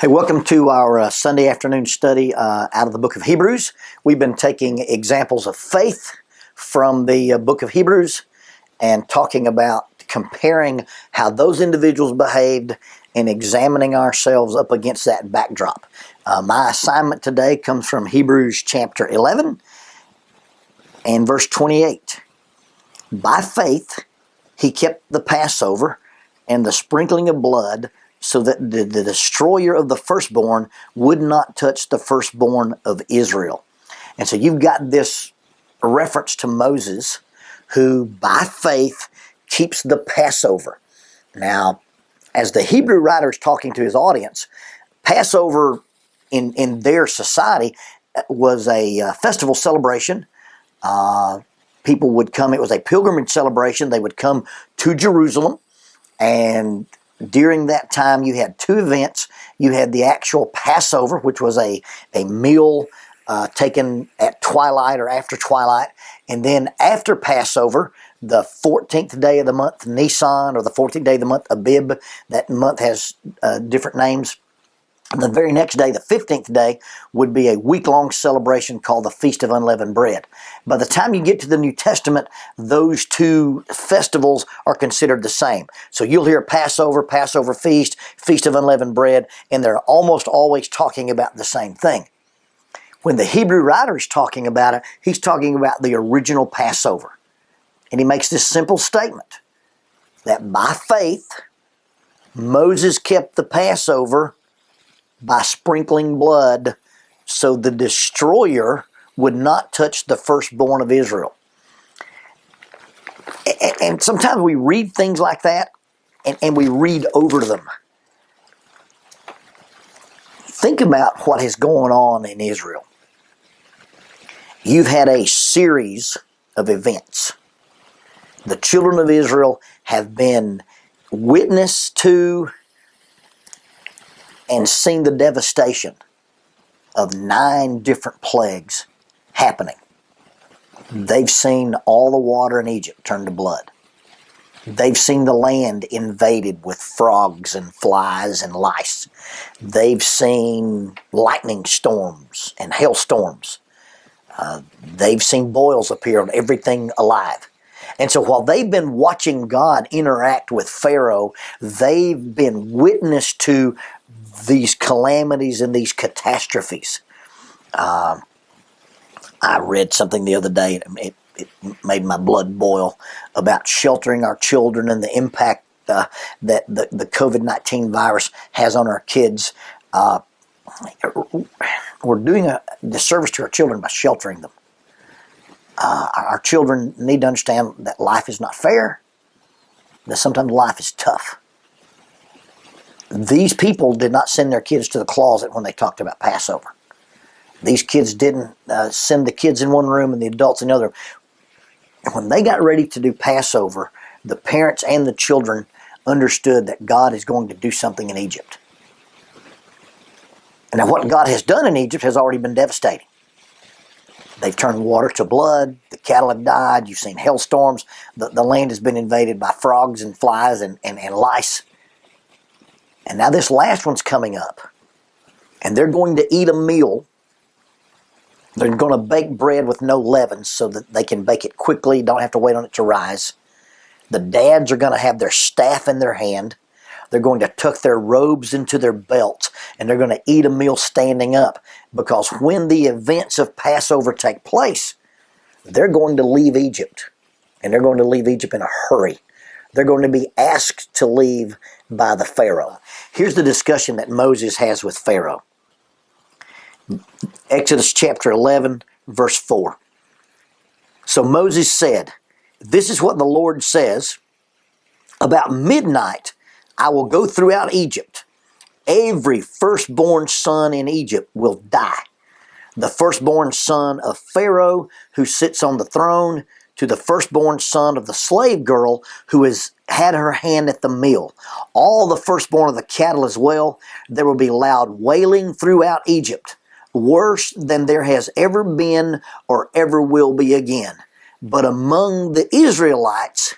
Hey, welcome to our Sunday afternoon study out of the book of Hebrews. We've been taking examples of faith from the book of Hebrews and talking about comparing how those individuals behaved and examining ourselves up against that backdrop. My assignment today comes from Hebrews chapter 11 and verse 28. By faith, he kept the Passover and the sprinkling of blood so that the destroyer of the firstborn would not touch the firstborn of Israel. And so you've got this reference to Moses, who by faith keeps the Passover. Now, as the Hebrew writer is talking to his audience, Passover in their society was a festival celebration. People would come, it was a pilgrimage celebration. They would come to Jerusalem, and during that time, you had two events. You had the actual Passover, which was a meal taken at twilight or after twilight. And then after Passover, the 14th day of the month, Nisan, or the 14th day of the month, Abib, that month has different names. And the very next day, the 15th day, would be a week-long celebration called the Feast of Unleavened Bread. By the time you get to the New Testament, those two festivals are considered the same. So you'll hear Passover, Passover Feast, Feast of Unleavened Bread, and they're almost always talking about the same thing. When the Hebrew writer is talking about it, he's talking about the original Passover. And he makes this simple statement, that by faith, Moses kept the Passover by sprinkling blood so the destroyer would not touch the firstborn of Israel. And sometimes we read things like that and we read over them. Think about what is going on in Israel. You've had a series of events. The children of Israel have been witness to and seen the devastation of 9 different plagues happening. They've seen all the water in Egypt turn to blood. They've seen the land invaded with frogs and flies and lice. They've seen lightning storms and hailstorms. They've seen boils appear on everything alive. And so while they've been watching God interact with Pharaoh, they've been witness to these calamities and these catastrophes. I read something the other day, and it made my blood boil, about sheltering our children and the impact that the COVID-19 virus has on our kids. We're doing a disservice to our children by sheltering them. Our children need to understand that life is not fair, that sometimes life is tough. These people did not send their kids to the closet when they talked about Passover. These kids didn't send the kids in one room and the adults in the other. When they got ready to do Passover, the parents and the children understood that God is going to do something in Egypt. And now what God has done in Egypt has already been devastating. They've turned water to blood, the cattle have died, you've seen hailstorms, the land has been invaded by frogs and flies and lice. And now this last one's coming up. And they're going to eat a meal. They're going to bake bread with no leaven so that they can bake it quickly, don't have to wait on it to rise. The dads are going to have their staff in their hand. They're going to tuck their robes into their belts, and they're going to eat a meal standing up, because when the events of Passover take place, they're going to leave Egypt, and they're going to leave Egypt in a hurry. They're going to be asked to leave by the Pharaoh. Here's the discussion that Moses has with Pharaoh. Exodus chapter 11, verse 4. So Moses said, "This is what the Lord says, about midnight I will go throughout Egypt. Every firstborn son in Egypt will die. The firstborn son of Pharaoh who sits on the throne, to the firstborn son of the slave girl who has had her hand at the mill. All the firstborn of the cattle as well. There will be loud wailing throughout Egypt, worse than there has ever been or ever will be again. But among the Israelites,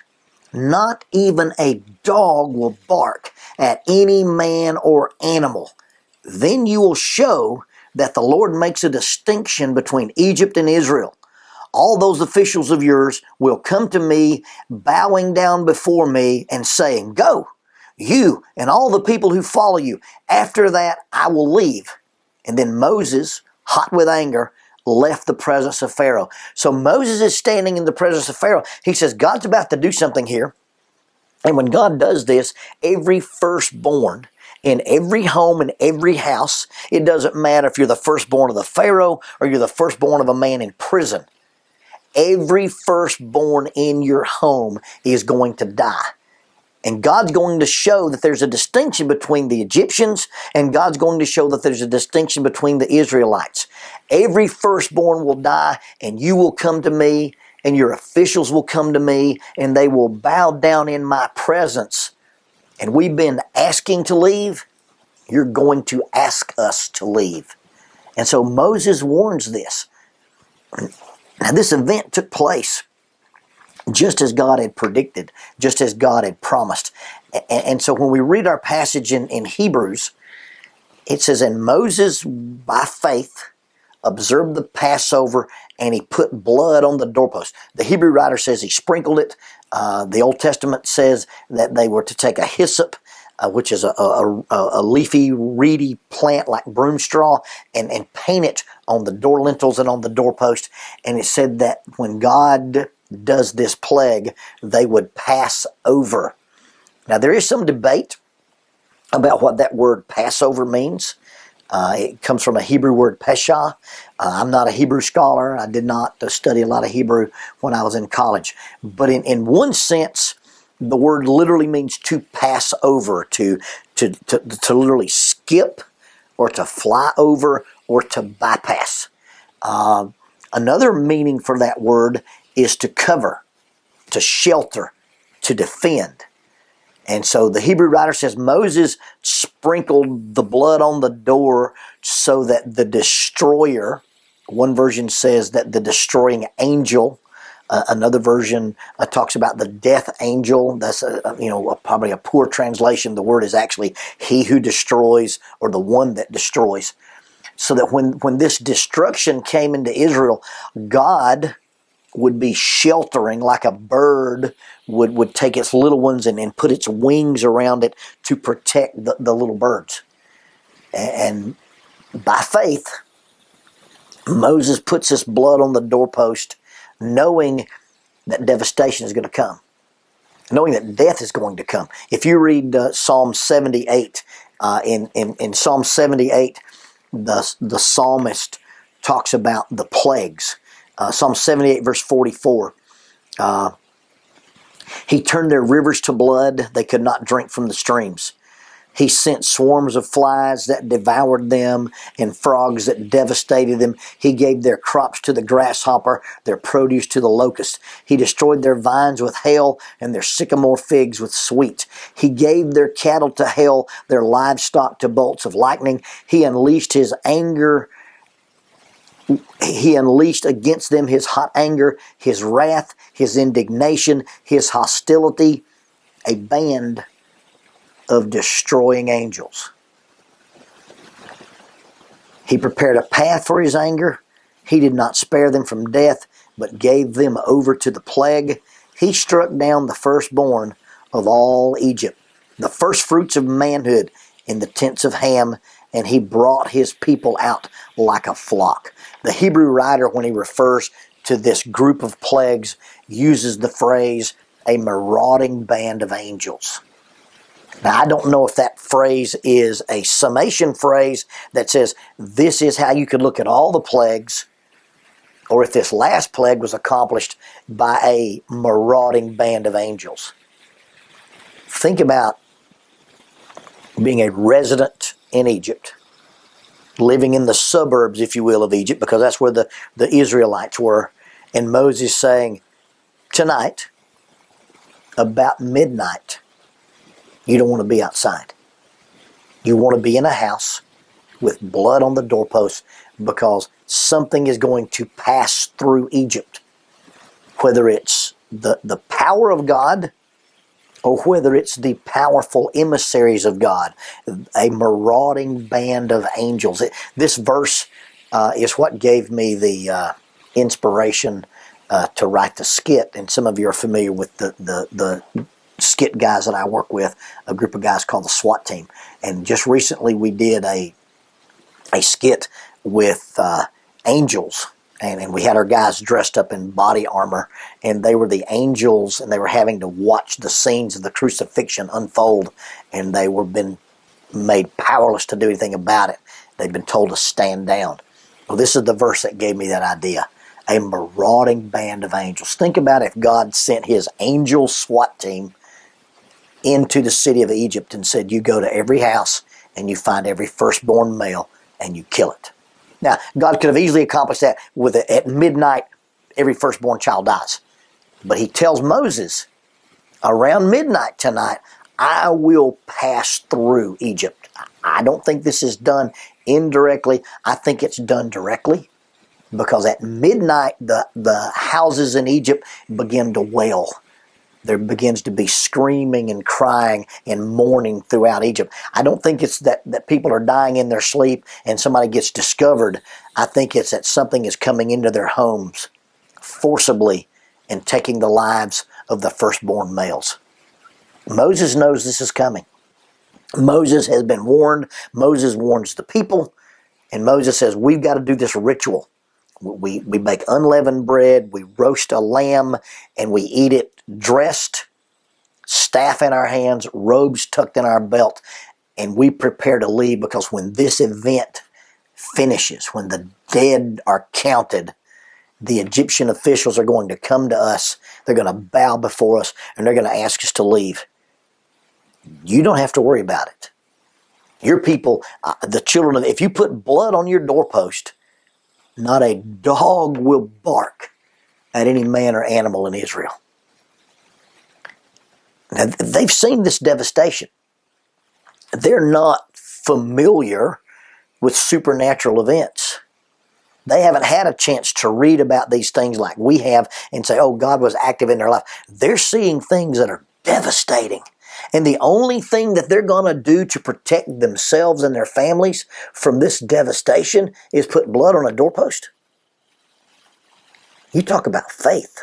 not even a dog will bark at any man or animal. then you will show that the Lord makes a distinction between Egypt and Israel. All those officials of yours will come to me, bowing down before me and saying, go, you and all the people who follow you. After that, I will leave. And then Moses, hot with anger, left the presence of Pharaoh. So Moses is standing in the presence of Pharaoh. He says, God's about to do something here. And when God does this, every firstborn in every home, in every house, it doesn't matter if you're the firstborn of the Pharaoh or you're the firstborn of a man in prison. Every firstborn in your home is going to die. And God's going to show that there's a distinction between the Egyptians, and God's going to show that there's a distinction between the Israelites. Every firstborn will die, and you will come to me, and your officials will come to me, and they will bow down in my presence. And we've been asking to leave. You're going to ask us to leave. And so Moses warns this. Now this event took place just as God had predicted, just as God had promised. And so when we read our passage in Hebrews, it says, and Moses by faith observed the Passover, and he put blood on the doorpost. The Hebrew writer says he sprinkled it. The Old Testament says that they were to take a hyssop, which is a leafy, reedy plant like broom straw, and paint it on the door lintels and on the doorpost. And it said that when God does this plague, they would pass over. Now there is some debate about what that word Passover means. It comes from a Hebrew word pesha. I'm not a Hebrew scholar. I did not study a lot of Hebrew when I was in college. But in one sense, the word literally means to pass over, to literally skip, or to fly over, or to bypass. Another meaning for that word is to cover, to shelter, to defend. And so the Hebrew writer says Moses sprinkled the blood on the door so that the destroyer, one version says that the destroying angel, another version talks about the death angel. That's probably a poor translation. The word is actually he who destroys, or the one that destroys. So that when this destruction came into Israel, God would be sheltering, like a bird would take its little ones and put its wings around it to protect the little birds. And by faith, Moses puts this blood on the doorpost, knowing that devastation is going to come, knowing that death is going to come. If you read Psalm 78, in Psalm 78, the psalmist talks about the plagues. Psalm 78 verse 44, he turned their rivers to blood, they could not drink from the streams. He sent swarms of flies that devoured them, and frogs that devastated them. He gave their crops to the grasshopper, their produce to the locust. He destroyed their vines with hail, and their sycamore figs with sweet. He gave their cattle to hail, their livestock to bolts of lightning. He unleashed his anger. He unleashed against them his hot anger, his wrath, his indignation, his hostility, a band of destroying angels. He prepared a path for his anger. He did not spare them from death, but gave them over to the plague. He struck down the firstborn of all Egypt, the first fruits of manhood in the tents of Ham, and he brought his people out like a flock. The Hebrew writer, when he refers to this group of plagues, uses the phrase, a marauding band of angels. Now, I don't know if that phrase is a summation phrase that says, this is how you could look at all the plagues, or if this last plague was accomplished by a marauding band of angels. Think about being a resident in Egypt, living in the suburbs, if you will, of Egypt, because that's where the Israelites were. And Moses saying, tonight, about midnight, you don't want to be outside. You want to be in a house with blood on the doorpost, because something is going to pass through Egypt. Whether it's the power of God, or whether it's the powerful emissaries of God, a marauding band of angels. This verse is what gave me the inspiration to write the skit, and some of you are familiar with the skit guys that I work with, a group of guys called the SWAT team. And just recently we did a skit with angels, and we had our guys dressed up in body armor, and they were the angels, and they were having to watch the scenes of the crucifixion unfold, and they were been made powerless to do anything about it. They'd been told to stand down. Well, this is the verse that gave me that idea. A marauding band of angels. Think about if God sent his angel SWAT team into the city of Egypt and said, you go to every house and you find every firstborn male and you kill it. Now, God could have easily accomplished that with at midnight, every firstborn child dies. But he tells Moses, around midnight tonight, I will pass through Egypt. I don't think this is done indirectly. I think it's done directly, because at midnight, the houses in Egypt begin to wail. There begins to be screaming and crying and mourning throughout Egypt. I don't think it's that people are dying in their sleep and somebody gets discovered. I think it's that something is coming into their homes forcibly and taking the lives of the firstborn males. Moses knows this is coming. Moses has been warned. Moses warns the people. And Moses says, we've got to do this ritual. We make unleavened bread, we roast a lamb, and we eat it dressed, staff in our hands, robes tucked in our belt, and we prepare to leave, because when this event finishes, when the dead are counted, the Egyptian officials are going to come to us, they're going to bow before us, and they're going to ask us to leave. You don't have to worry about it. Your people, the children of, if you put blood on your doorpost, not a dog will bark at any man or animal in Israel. Now, they've seen this devastation. They're not familiar with supernatural events. They haven't had a chance to read about these things like we have and say, oh, God was active in their life. They're seeing things that are devastating. And the only thing that they're going to do to protect themselves and their families from this devastation is put blood on a doorpost. You talk about faith.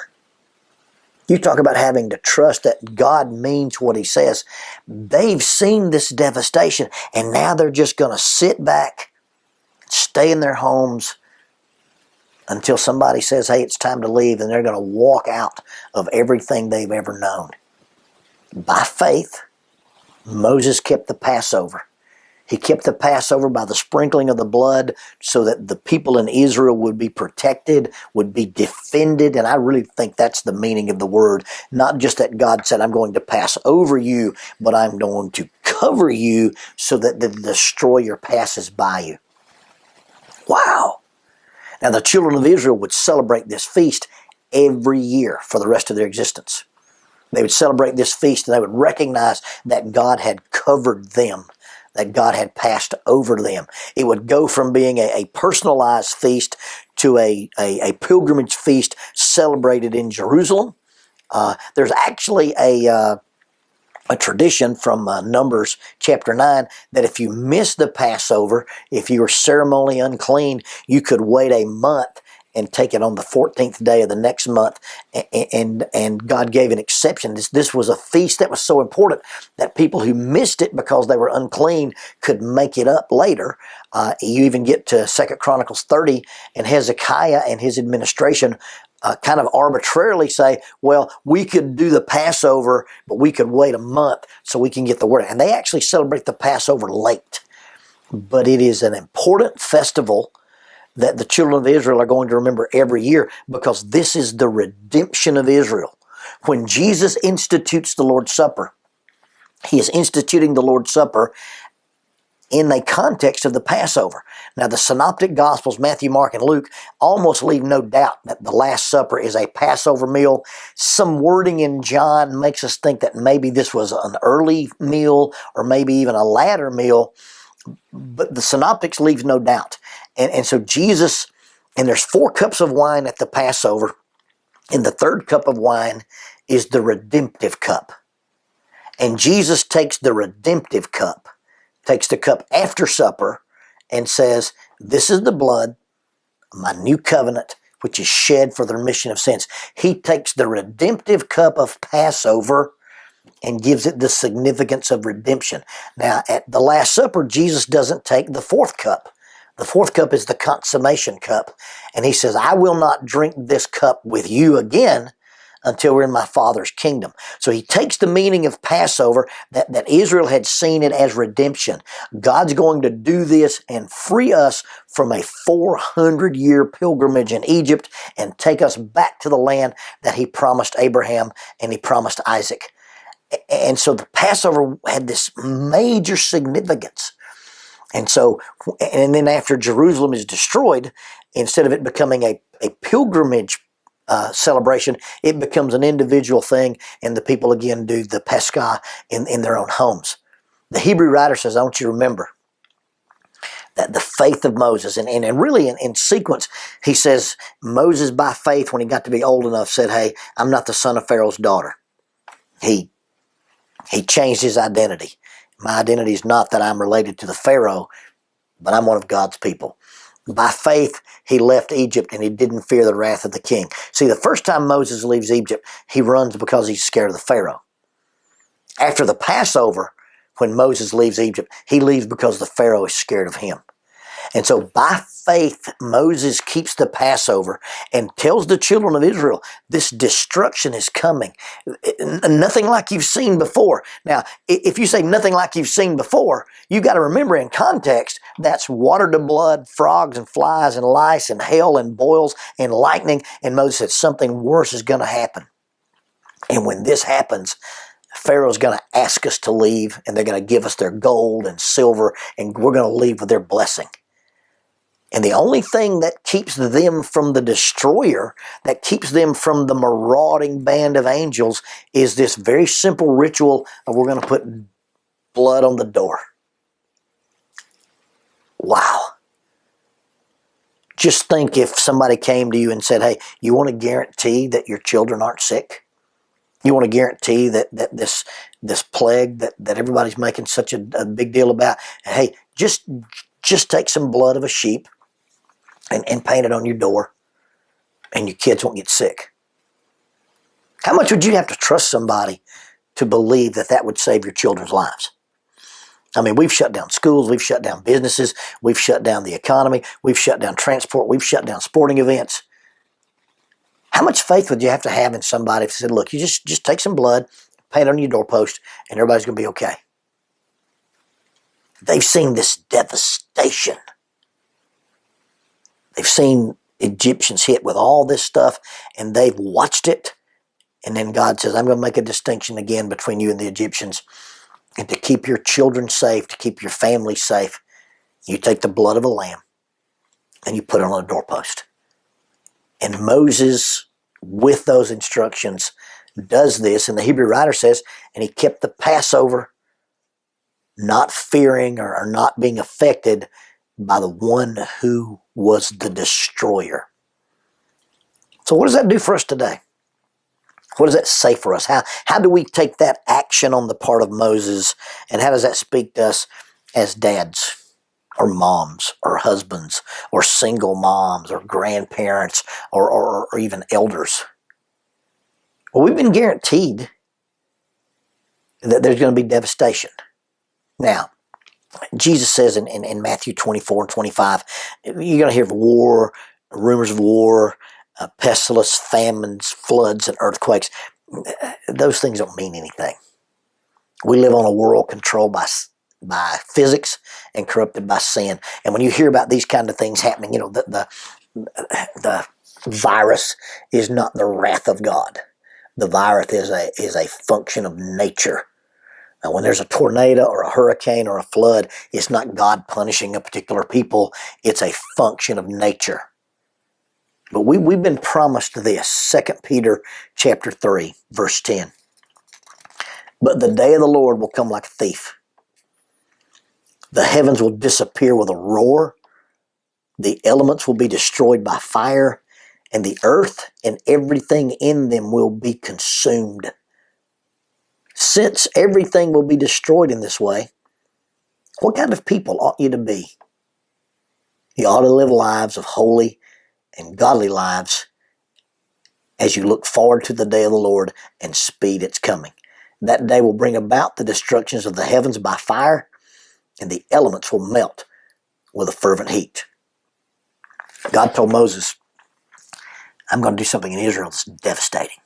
You talk about having to trust that God means what he says. They've seen this devastation, and now they're just going to sit back, stay in their homes until somebody says, hey, it's time to leave, and they're going to walk out of everything they've ever known. By faith, Moses kept the Passover. He kept the Passover by the sprinkling of the blood so that the people in Israel would be protected, would be defended. And I really think that's the meaning of the word. Not just that God said, I'm going to pass over you, but I'm going to cover you so that the destroyer passes by you. Wow. Now the children of Israel would celebrate this feast every year for the rest of their existence. They would celebrate this feast and they would recognize that God had covered them, that God had passed over them. It would go from being a personalized feast to a pilgrimage feast celebrated in Jerusalem. There's actually a tradition from Numbers chapter 9 that if you missed the Passover, if you were ceremonially unclean, you could wait a month and take it on the 14th day of the next month. And God gave an exception. This was a feast that was so important that people who missed it because they were unclean could make it up later. You even get to 2 Chronicles 30, and Hezekiah and his administration kind of arbitrarily say, well, we could do the Passover, but we could wait a month so we can get the word. And they actually celebrate the Passover late. But it is an important festival that the children of Israel are going to remember every year, because this is the redemption of Israel. When Jesus institutes the Lord's Supper, he is instituting the Lord's Supper in the context of the Passover. Now, the Synoptic Gospels, Matthew, Mark, and Luke, almost leave no doubt that the Last Supper is a Passover meal. Some wording in John makes us think that maybe this was an early meal or maybe even a latter meal, but the Synoptics leave no doubt. And so Jesus, and there's 4 cups of wine at the Passover, and the 3rd cup of wine is the redemptive cup. And Jesus takes the redemptive cup, takes the cup after supper, and says, this is the blood of my new covenant, which is shed for the remission of sins. He takes the redemptive cup of Passover and gives it the significance of redemption. Now, at the Last Supper, Jesus doesn't take the fourth cup. The fourth cup is the consummation cup. And he says, I will not drink this cup with you again until we're in my Father's kingdom. So he takes the meaning of Passover, that Israel had seen it as redemption. God's going to do this and free us from a 400-year pilgrimage in Egypt and take us back to the land that he promised Abraham and he promised Isaac. And so the Passover had this major significance. And then after Jerusalem is destroyed, instead of it becoming a pilgrimage celebration, it becomes an individual thing, and the people again do the Pascha in their own homes. The Hebrew writer says, I want you to remember that the faith of Moses, and really in sequence, he says, Moses by faith, when he got to be old enough, said, hey, I'm not the son of Pharaoh's daughter. He changed his identity. My identity is not that I'm related to the Pharaoh, but I'm one of God's people. By faith, he left Egypt and he didn't fear the wrath of the king. See, the first time Moses leaves Egypt, he runs because he's scared of the Pharaoh. After the Passover, when Moses leaves Egypt, he leaves because the Pharaoh is scared of him. And so by faith, Moses keeps the Passover and tells the children of Israel, this destruction is coming. Nothing like you've seen before. Now, if you say nothing like you've seen before, you got to remember in context, that's water to blood, frogs and flies and lice and hail and boils and lightning. And Moses said something worse is going to happen. And when this happens, Pharaoh's going to ask us to leave, and they're going to give us their gold and silver, and we're going to leave with their blessing. And the only thing that keeps them from the destroyer, that keeps them from the marauding band of angels, is this very simple ritual of we're going to put blood on the door. Wow. Just think if somebody came to you and said, hey, you want to guarantee that your children aren't sick? You want to guarantee that this plague that everybody's making such a big deal about, hey, just take some blood of a sheep and paint it on your door, and your kids won't get sick. How much would you have to trust somebody to believe that would save your children's lives? I mean, we've shut down schools, we've shut down businesses, we've shut down the economy, we've shut down transport, we've shut down sporting events. How much faith would you have to have in somebody if they said, look, you just take some blood, paint it on your doorpost, and everybody's going to be okay? They've seen this devastation. They've seen Egyptians hit with all this stuff, and they've watched it. And then God says, I'm going to make a distinction again between you and the Egyptians. And to keep your children safe, to keep your family safe, you take the blood of a lamb and you put it on a doorpost. And Moses, with those instructions, does this. And the Hebrew writer says, and he kept the Passover, not fearing or not being affected by the one who was the destroyer. So what does that do for us today? What does that say for us? How do we take that action on the part of Moses, and how does that speak to us as dads or moms or husbands or single moms or grandparents or even elders? Well, we've been guaranteed that there's going to be devastation. Now, Jesus says in Matthew 24 and 25, you're going to hear of war, rumors of war, pestilence, famines, floods, and earthquakes. Those things don't mean anything. We live on a world controlled by physics and corrupted by sin. And when you hear about these kind of things happening, you know, the virus is not the wrath of God. The virus is a function of nature. Now, when there's a tornado or a hurricane or a flood, it's not God punishing a particular people. It's a function of nature. But we've been promised this, 2 Peter chapter 3, verse 10. But the day of the Lord will come like a thief. The heavens will disappear with a roar. The elements will be destroyed by fire, and the earth and everything in them will be consumed. Since everything will be destroyed in this way, what kind of people ought you to be? You ought to live lives of holy and godly lives as you look forward to the day of the Lord and speed its coming. That day will bring about the destructions of the heavens by fire, and the elements will melt with a fervent heat. God told Moses, I'm going to do something in Israel that's devastating.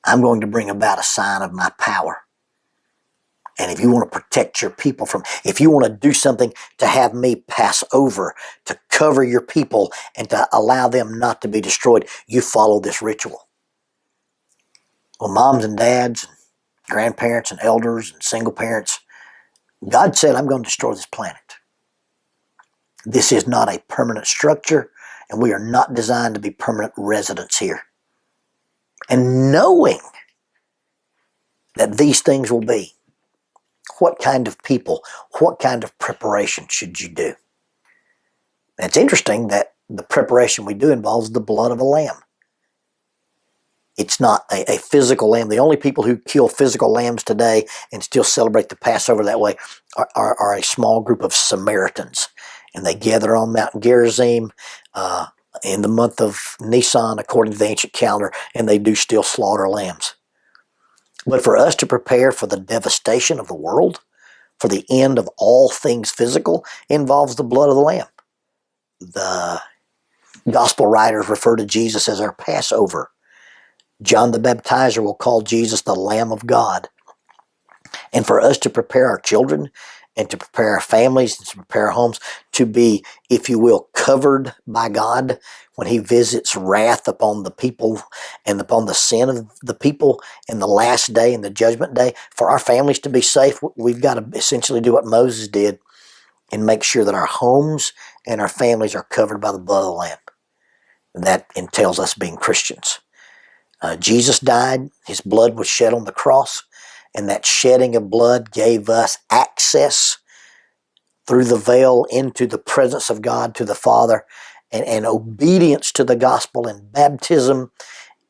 I'm going to bring about a sign of my power. And if you want to protect your people if you want to do something to have me pass over, to cover your people and to allow them not to be destroyed, you follow this ritual. Well, moms and dads, and grandparents and elders and single parents, God said, I'm going to destroy this planet. This is not a permanent structure, and we are not designed to be permanent residents here. And knowing that these things will be, what kind of people, what kind of preparation should you do? And it's interesting that the preparation we do involves the blood of a lamb. It's not a physical lamb. The only people who kill physical lambs today and still celebrate the Passover that way are a small group of Samaritans. And they gather on Mount Gerizim in the month of Nisan, according to the ancient calendar, and they do still slaughter lambs. But for us to prepare for the devastation of the world, for the end of all things physical, involves the blood of the lamb. The gospel writers refer to Jesus as our Passover. John the Baptizer will call Jesus the Lamb of God. And for us to prepare our children and to prepare our families and to prepare our homes to be, if you will, covered by God when He visits wrath upon the people and upon the sin of the people in the last day and the judgment day, for our families to be safe, we've got to essentially do what Moses did and make sure that our homes and our families are covered by the blood of the Lamb. And that entails us being Christians. Jesus died, His blood was shed on the cross, and that shedding of blood gave us access through the veil into the presence of God, to the Father, and obedience to the gospel and baptism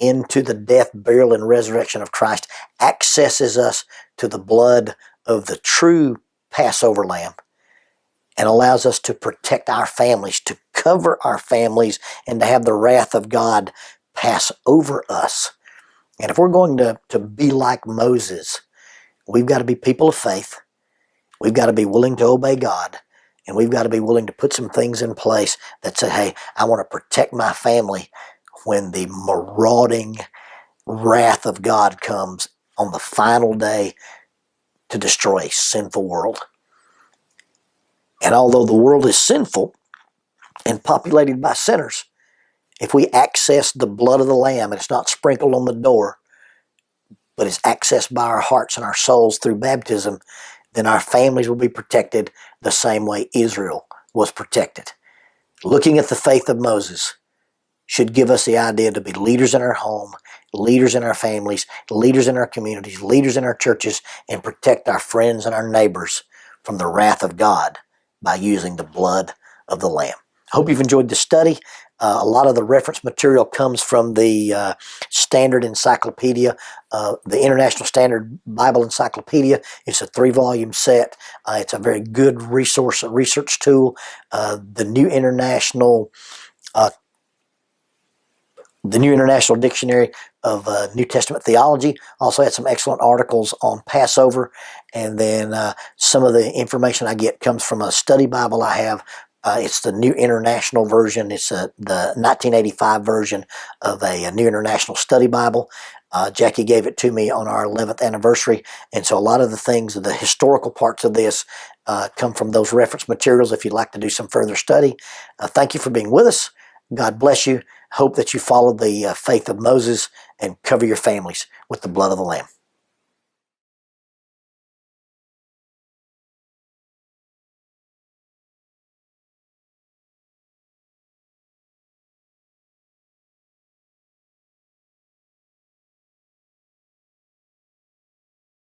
into the death, burial, and resurrection of Christ accesses us to the blood of the true Passover lamb and allows us to protect our families, to cover our families, and to have the wrath of God pass over us. And if we're going to be like Moses, we've got to be people of faith. We've got to be willing to obey God. And we've got to be willing to put some things in place that say, hey, I want to protect my family when the marauding wrath of God comes on the final day to destroy a sinful world. And although the world is sinful and populated by sinners, if we access the blood of the Lamb and it's not sprinkled on the door, but it's accessed by our hearts and our souls through baptism, then our families will be protected the same way Israel was protected. Looking at the faith of Moses should give us the idea to be leaders in our home, leaders in our families, leaders in our communities, leaders in our churches, and protect our friends and our neighbors from the wrath of God by using the blood of the Lamb. I hope you've enjoyed this study. A lot of the reference material comes from the Standard Encyclopedia, the International Standard Bible Encyclopedia. It's a 3-volume set. It's a very good resource, a research tool. The New International Dictionary of New Testament Theology also had some excellent articles on Passover. And then some of the information I get comes from a study Bible I have. It's the New International Version. It's the 1985 version of a New International Study Bible. Jackie gave it to me on our 11th anniversary. And so a lot of the things, the historical parts of this come from those reference materials if you'd like to do some further study. Thank you for being with us. God bless you. Hope that you follow the faith of Moses and cover your families with the blood of the Lamb.